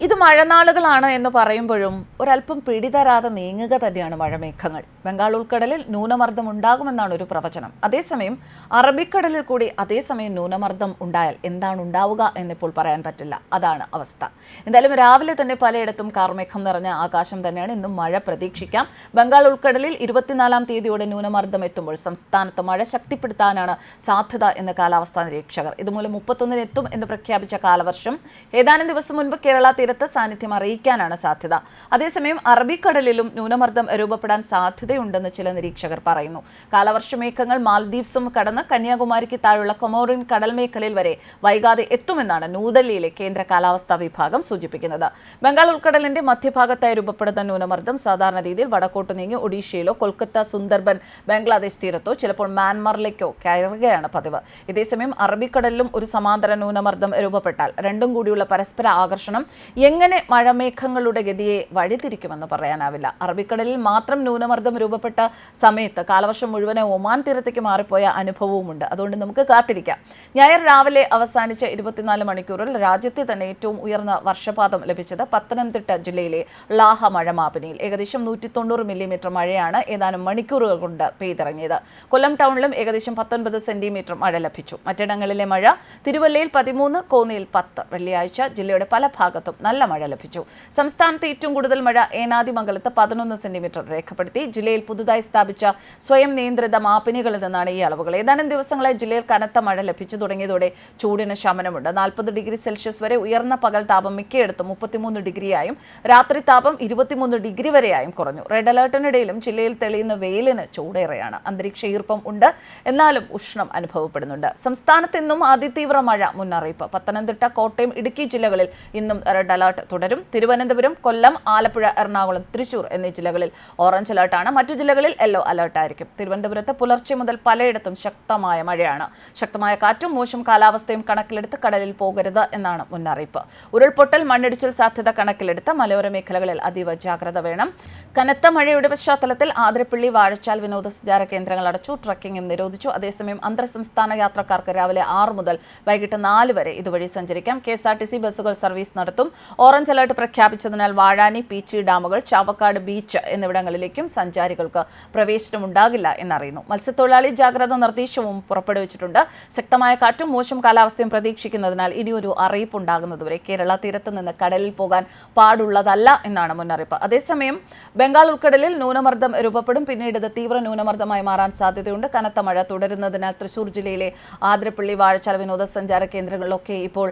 ഇത് മഴനാളുകളാണ് എന്ന് പറയുമ്പോഴും ഒരല്പം പിടിതരാതെ നീങ്ങുക തന്നെയാണ് മഴമേഘങ്ങൾ. ബംഗാൾ ഉൾക്കടലിൽ ന്യൂനമർദ്ദം ഉണ്ടാകുമെന്നാണ് ഒരു പ്രവചനം. അതേസമയം അറബിക്കടലിൽ കൂടി അതേസമയം ന്യൂനമർദ്ദം ഉണ്ടായാൽ എന്താണ് ഉണ്ടാവുക എന്നിപ്പോൾ പറയാൻ പറ്റില്ല. അതാണ് അവസ്ഥ. എന്തായാലും രാവിലെ തന്നെ പലയിടത്തും കാർമേഘം നിറഞ്ഞ ആകാശം തന്നെയാണ്. ഇന്നും മഴ പ്രതീക്ഷിക്കാം. ബംഗാൾ ഉൾക്കടലിൽ 24-ാം തീയതിയോടെ ന്യൂനമർദ്ദം എത്തുമ്പോൾ സംസ്ഥാനത്ത് മഴ ശക്തിപ്പെടുത്താനാണ് സാധ്യത എന്ന് കാലാവസ്ഥാ നിരീക്ഷകർ. ഇതുമൂലം 31-ന് എത്തും എന്ന് പ്രഖ്യാപിച്ച കാലവർഷം ഏതാനും ദിവസം മുൻപ് കേരള തീരത്ത് സാന്നിധ്യം അറിയിക്കാനാണ് സാധ്യത. അതേസമയം അറബിക്കടലിലും ന്യൂനമർദ്ദം രൂപപ്പെടാൻ സാധ്യതയുണ്ടെന്ന് ചില നിരീക്ഷകർ പറയുന്നു. കാലവർഷ മേഘങ്ങൾ മാൽദീവ്സും കടന്ന് കന്യാകുമാരിക്ക് താഴെയുള്ള കൊമോറിൻ കടൽ മേഖലയിൽ വരെ വൈകാതെ എത്തുമെന്നാണ് ന്യൂഡൽഹിയിലെ കേന്ദ്ര കാലാവസ്ഥാ വിഭാഗം സൂചിപ്പിക്കുന്നത്. ബംഗാൾ ഉൾക്കടലിന്റെ മധ്യഭാഗത്തായി രൂപപ്പെടുന്ന ന്യൂനമർദ്ദം സാധാരണ രീതിയിൽ വടക്കോട്ട് നീങ്ങി ഒഡീഷയിലോ കൊൽക്കത്ത, സുന്ദർബൻ, ബംഗ്ലാദേശ് തീരത്തോ ചിലപ്പോൾ മ്യാൻമറിലേക്കോ കയറുകയാണ് പതിവ്. ഇതേസമയം അറബിക്കടലിലും ഒരു സമാന്തര ന്യൂനമർദ്ദം രൂപപ്പെട്ടാൽ രണ്ടും കൂടിയുള്ള പരസ്പര ആകർഷണം എങ്ങനെ മഴമേഘങ്ങളുടെ ഗതിയെ വഴിതിരിക്കുമെന്ന് പറയാനാവില്ല. അറബിക്കടലിൽ മാത്രം ന്യൂനമർദ്ദം രൂപപ്പെട്ട സമയത്ത് കാലവർഷം മുഴുവനെ ഒമാൻ തീരത്തേക്ക് മാറിപ്പോയ അനുഭവവുമുണ്ട്. അതുകൊണ്ട് നമുക്ക് കാത്തിരിക്കാം. ഞായർ രാവിലെ അവസാനിച്ച 24 മണിക്കൂറിൽ രാജ്യത്തെ തന്നെ ഏറ്റവും ഉയർന്ന വർഷപാതം ലഭിച്ചത് പത്തനംതിട്ട ജില്ലയിലെ ലാഹ മഴമാപിനിയിൽ. ഏകദേശം 190 മില്ലിമീറ്റർ മഴയാണ് ഏതാനും മണിക്കൂറുകൾ കൊണ്ട് പെയ്തിറങ്ങിയത്. കൊല്ലം ടൗണിലും ഏകദേശം 19 സെന്റിമീറ്റർ മഴ ലഭിച്ചു. മറ്റിടങ്ങളിലെ മഴ തിരുവല്ലയിൽ 13, കോന്നിയിൽ 10. വെള്ളിയാഴ്ച ജില്ലയുടെ പല ഭാഗത്തും നല്ല മഴ ലഭിച്ചു. സംസ്ഥാനത്ത് ഏറ്റവും കൂടുതൽ മഴ ഏനാദിമംഗലത്ത് 11 സെന്റിമീറ്റർ രേഖപ്പെടുത്തി. ജില്ലയിൽ പുതുതായി സ്ഥാപിച്ച സ്വയം നിയന്ത്രിത മാപിനികളിൽ നിന്നാണ് ഈ അളവുകൾ. ഏതാനും ദിവസങ്ങളായി ജില്ലയിൽ കനത്ത മഴ ലഭിച്ചു തുടങ്ങിയതോടെ ചൂടിന് ശമനമുണ്ട്. 40 ഡിഗ്രി സെൽഷ്യസ് വരെ ഉയർന്ന പകൽ താപം മിക്കയിടത്തും 33 ഡിഗ്രിയായും രാത്രി താപം 23 ഡിഗ്രി വരെയായും കുറഞ്ഞു. റെഡ് അലർട്ടിനിടയിലും ജില്ലയിൽ തെളിയുന്ന വെയിലിന് ചൂടേറെയാണ്. അന്തരീക്ഷ ഈർപ്പം ഉണ്ട്, എന്നാലും ഉഷ്ണം അനുഭവപ്പെടുന്നുണ്ട്. സംസ്ഥാനത്ത് ഇന്നും അതിതീവ്ര മഴ മുന്നറിയിപ്പ്. പത്തനംതിട്ട, കോട്ടയം, ഇടുക്കി ജില്ലകളിൽ ഇന്നും റെഡ് അലർട്ട് തുടരും. തിരുവനന്തപുരം, കൊല്ലം, ആലപ്പുഴ, എറണാകുളം, തൃശൂർ എന്നീ ജില്ലകളിൽ ഓറഞ്ച് അലർട്ടാണ്. മറ്റു ജില്ലകളിൽ യെല്ലോ അലർട്ടായിരിക്കും. തിരുവനന്തപുരത്ത് പുലർച്ചെ മുതൽ പലയിടത്തും ശക്തമായ മഴയാണ്. ശക്തമായ കാറ്റും മോശം കാലാവസ്ഥയും കണക്കിലെടുത്ത് കടലിൽ പോകരുത് എന്നാണ് മുന്നറിയിപ്പ്. ഉരുൾപൊട്ടൽ, മണ്ണിടിച്ചിൽ സാധ്യത കണക്കിലെടുത്ത് മലയോര മേഖലകളിൽ അതീവ ജാഗ്രത വേണം. കനത്ത മഴയുടെ പശ്ചാത്തലത്തിൽ ആതിരപ്പള്ളി, വാഴച്ചാൽ വിനോദസഞ്ചാര കേന്ദ്രങ്ങൾ അടച്ചു. ട്രക്കിംഗും നിരോധിച്ചു. അതേസമയം അന്തർ സംസ്ഥാന യാത്രക്കാർക്ക് രാവിലെ 6 മുതൽ വൈകിട്ട് 4 വരെ ഇതുവഴി സഞ്ചരിക്കാം. KSRTC ബസ്സുകൾ സർവീസ് നടത്തും. ഓറഞ്ച് അലർട്ട് പ്രഖ്യാപിച്ചതിനാൽ വാഴാനി, പീച്ചി ഡാമുകൾ, ചാവക്കാട് ബീച്ച് എന്നിവിടങ്ങളിലേക്കും സഞ്ചാരികൾക്ക് പ്രവേശനമുണ്ടാകില്ല എന്നറിയുന്നു. മത്സ്യത്തൊഴിലാളി ജാഗ്രതാ നിർദ്ദേശവും പുറപ്പെടുവിച്ചിട്ടുണ്ട്. ശക്തമായ കാറ്റും മോശം കാലാവസ്ഥയും പ്രതീക്ഷിക്കുന്നതിനാൽ ഇനിയൊരു അറിയിപ്പ് ഉണ്ടാകുന്നതുവരെ കേരള തീരത്ത് നിന്ന് കടലിൽ പോകാൻ പാടുള്ളതല്ല എന്നാണ് മുന്നറിയിപ്പ്. അതേസമയം ബംഗാൾ ഉൾക്കടലിൽ ന്യൂനമർദ്ദം രൂപപ്പെടും. പിന്നീട് ഇത് തീവ്ര ന്യൂനമർദ്ദമായി മാറാൻ സാധ്യതയുണ്ട്. കനത്ത മഴ തുടരുന്നതിനാൽ തൃശൂർ ജില്ലയിലെ ആതിരപ്പള്ളി, വാഴച്ചാൽ വിനോദസഞ്ചാര കേന്ദ്രങ്ങളിലൊക്കെ ഇപ്പോൾ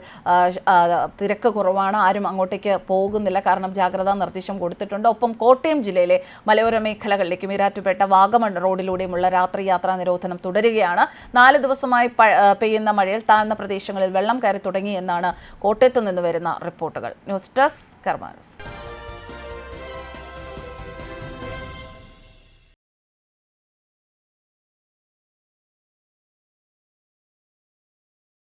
തിരക്ക് കുറവാണ്. ആരും അങ്ങോട്ടേക്ക് പോകുന്നില്ല, കാരണം ജാഗ്രതാ നിർദ്ദേശം കൊടുത്തിട്ടുണ്ട്. ഒപ്പം കോട്ടയം ജില്ലയിലെ മലയോര മേഖലകളിലേക്കും ഈരാറ്റുപേട്ട, വാഗമൺ റോഡിലൂടെയുമുള്ള രാത്രി യാത്രാ നിരോധനം തുടരുകയാണ്. 4 ദിവസമായി പെയ്യുന്ന മഴയിൽ താഴ്ന്ന പ്രദേശങ്ങളിൽ വെള്ളം കയറി തുടങ്ങി എന്നാണ് കോട്ടയത്ത് നിന്ന് വരുന്ന റിപ്പോർട്ടുകൾ. News desk, കർമാനസ്.